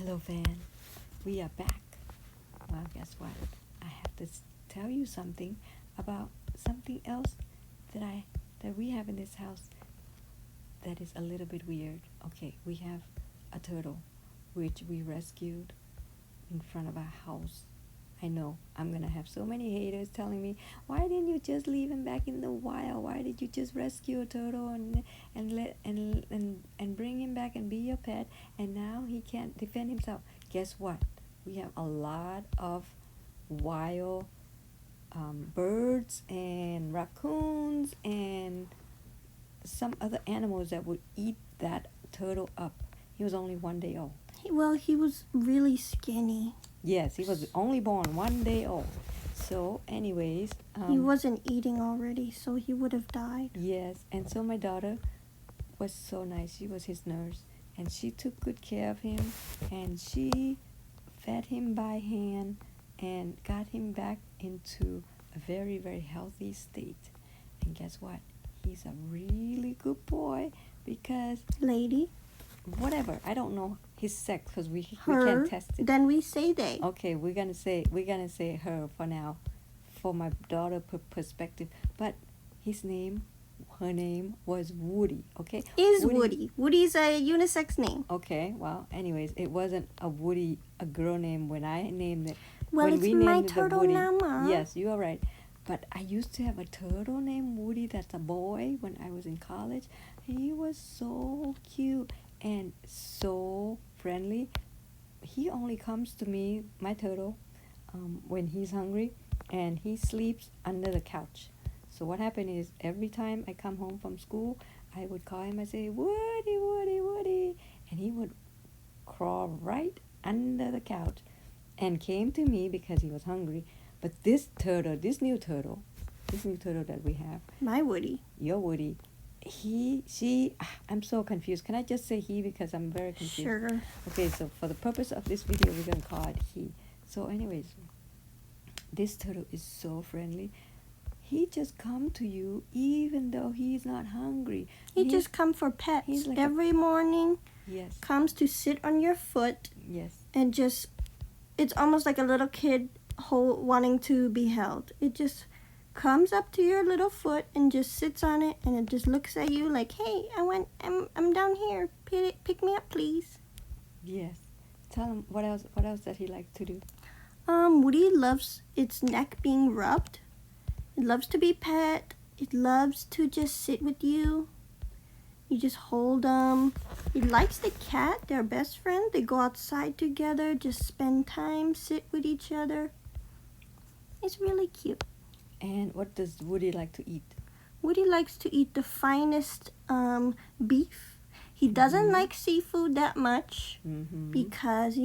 Hello, Van. We are back. Well, guess what? I have to tell you something about something else that we have in this house that is a little bit weird. Okay, we have a turtle which we rescued in front of our house. I know I'm gonna have so many haters telling me, why didn't you just leave him back in the wild? Why did you just rescue a turtle and bring him back and be your pet? And now he can't defend himself. Guess what? We have a lot of wild birds and raccoons and some other animals that would eat that turtle up. He was only 1 day old. Well, he was really skinny. Yes, he was only born 1 day old. So, anyways, he wasn't eating already, so he would have died. Yes, and so my daughter was so nice. She was his nurse, and she took good care of him, and she fed him by hand and got him back into a very, very healthy state. And guess what? He's a really good boy because... Lady? Whatever, I don't know his sex because we Her, can't test it. Then we say they. Okay, we're gonna say her for now, for my daughter perspective. But her name was Woody. Okay, is Woody. Woody's a unisex name. Okay, well, anyways, it wasn't a girl name when I named it. Well, when it's we my named turtle Woody. now, Ma. Yes, you are right. But I used to have a turtle named Woody. That's a boy when I was in college. He was so cute and so friendly. He only comes to me, my turtle, when he's hungry, and he sleeps under the couch. So what happened is every time I come home from school, I would call him and say, Woody, Woody, Woody, and he would crawl right under the couch and came to me because he was hungry. But this new turtle that we have, my Woody, your Woody, I'm so confused. Can I just say he because I'm very confused? Sure. Okay, so for the purpose of this video, we're going to call it he. So anyways, this turtle is so friendly. He just come to you even though he's not hungry. He just come for pets. Like every morning. Yes. Comes to sit on your foot. Yes. And just, it's almost like a little kid wanting to be held. It just comes up to your little foot and just sits on it, and it just looks at you like, hey, I'm down here. Pick me up, please. Yes. Tell him what else that he likes to do. Woody loves its neck being rubbed. It loves to be pet. It loves to just sit with you. You just hold them. He likes the cat. They're best friends. They go outside together, just spend time, sit with each other. It's really cute. And what does Woody like to eat? Woody likes to eat the finest beef. He doesn't like seafood that much because,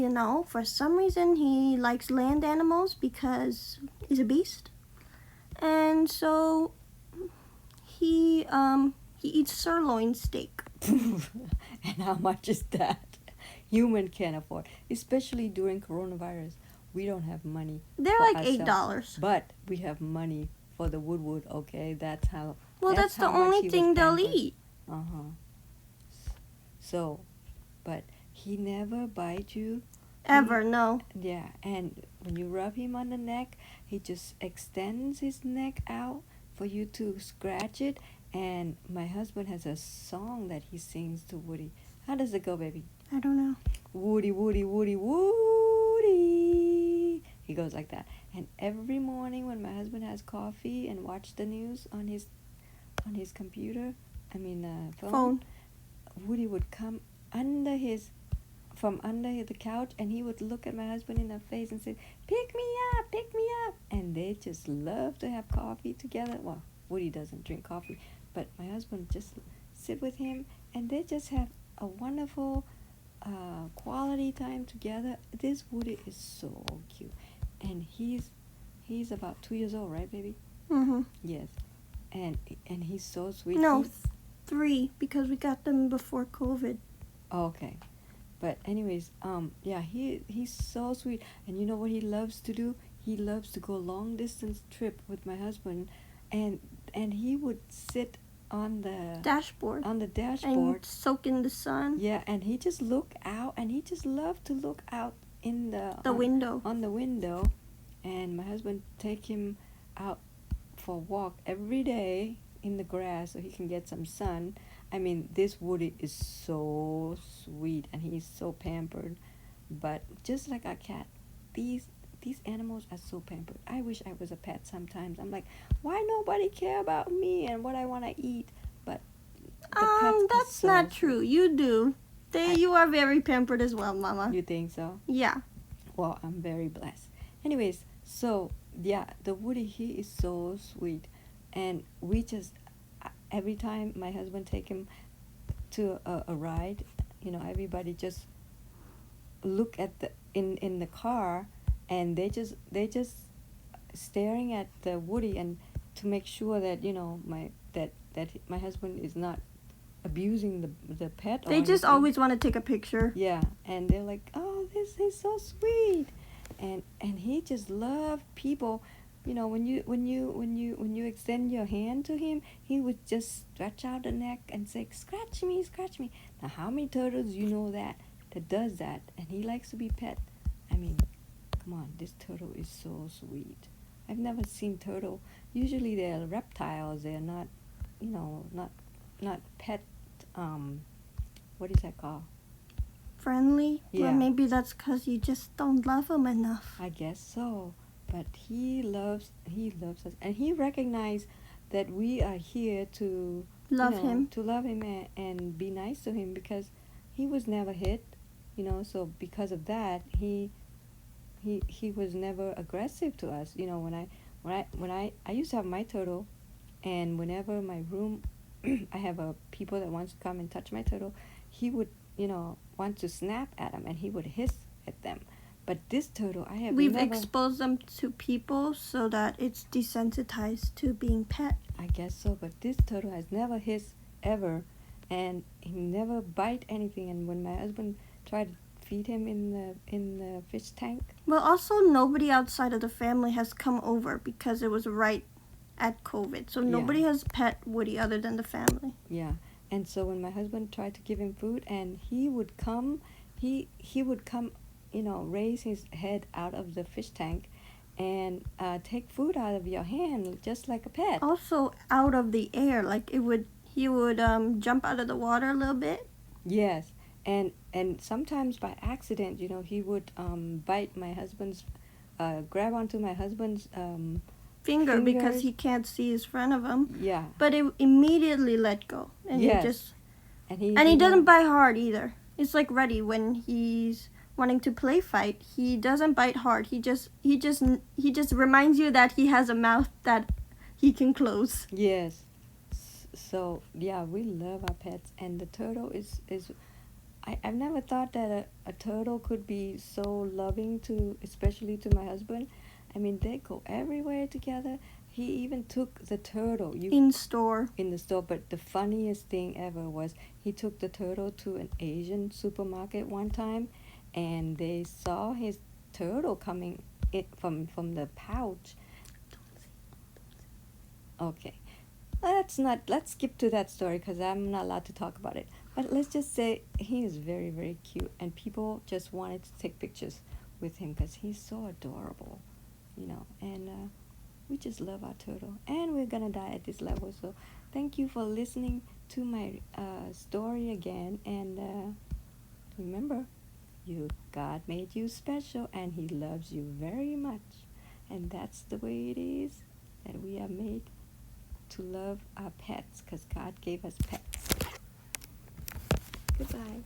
for some reason he likes land animals because he's a beast. And so he eats sirloin steak. And how much is that? Human can't afford, especially during coronavirus. We don't have money. They're like $8. But we have money for the wood, okay? That's how. Well, that's the only thing they'll eat. So, but he never bites you. Ever, no. Yeah, and when you rub him on the neck, he just extends his neck out for you to scratch it. And my husband has a song that he sings to Woody. How does it go, baby? I don't know. Woody, Woody, Woody, Woody. He goes like that. And every morning when my husband has coffee and watch the news on his computer, phone, Woody would come from under the couch, and he would look at my husband in the face and say, pick me up, pick me up. And they just love to have coffee together. Well, Woody doesn't drink coffee, but my husband just sit with him, and they just have a wonderful quality time together. This Woody is so cute, and he's about 2 years old, right, baby? Yes, and he's so sweet. No, 3 because we got them before COVID. Okay, but anyways, he's so sweet, and you know what he loves to do? He loves to go long distance trip with my husband, and he would sit on the dashboard and soak in the sun. Yeah, and he just look out and he just loved to look out in the window. On the window, and my husband take him out for a walk every day in the grass so he can get some sun. I mean, this Woody is so sweet and he's so pampered, but just like our cat, these animals are so pampered. I wish I was a pet sometimes. I'm like, why nobody care about me and what I want to eat? But that's so not true. You do. You are very pampered as well, Mama. You think so? Yeah. Well, I'm very blessed. Anyways, so yeah, the Woody, he is so sweet, and we just every time my husband take him to a ride, everybody just look at in the car, and they just staring at the Woody, and to make sure that my husband is not abusing the pet. They just always want to take a picture. Yeah, and they're like, oh, this is so sweet, and he just loved people. When you extend your hand to him, he would just stretch out the neck and say, scratch me, scratch me. Now, how many turtles that does that? And he likes to be pet. I mean, come on, this turtle is so sweet. I've never seen turtle. Usually they're reptiles. They're not, not pet. What is that called? Friendly? Yeah. Well, maybe that's because you just don't love him enough. I guess so. But he loves us, and he recognized that we are here to love him, and be nice to him, because he was never hit, So because of that, he was never aggressive to us. When I used to have my turtle, and whenever my room, I have people that wants to come and touch my turtle, he would want to snap at them, and he would hiss at them. But this turtle, we've exposed them to people so that it's desensitized to being pet. I guess so, but this turtle has never hissed ever, and he never bite anything. And when my husband tried to feed him in the fish tank, well, also nobody outside of the family has come over because it was right at COVID, so nobody has pet Woody other than the family. Yeah, and so when my husband tried to give him food, and he would come, raise his head out of the fish tank and take food out of your hand just like a pet. Also out of the air, like he would jump out of the water a little bit. Yes, and sometimes by accident, he would bite my husband's, grab onto my husband's finger because he can't see his front of him. Yeah. But it immediately let go, and yes. he doesn't bite hard either. It's like Reddy when he's wanting to play fight. He doesn't bite hard. He just reminds you that he has a mouth that he can close. Yes. So yeah, we love our pets, and the turtle is. I've never thought that a turtle could be so loving especially to my husband. I mean, they go everywhere together. He even took the turtle in the store. But the funniest thing ever was he took the turtle to an Asian supermarket one time, and they saw his turtle coming from the pouch. Okay, let's skip to that story because I'm not allowed to talk about it. But let's just say he is very, very cute, and people just wanted to take pictures with him because he's so adorable, and we just love our turtle, and we're gonna die at this level. So thank you for listening to my story again, and remember, God made you special, and he loves you very much, and that's the way it is, that we are made to love our pets because God gave us pets. Goodbye.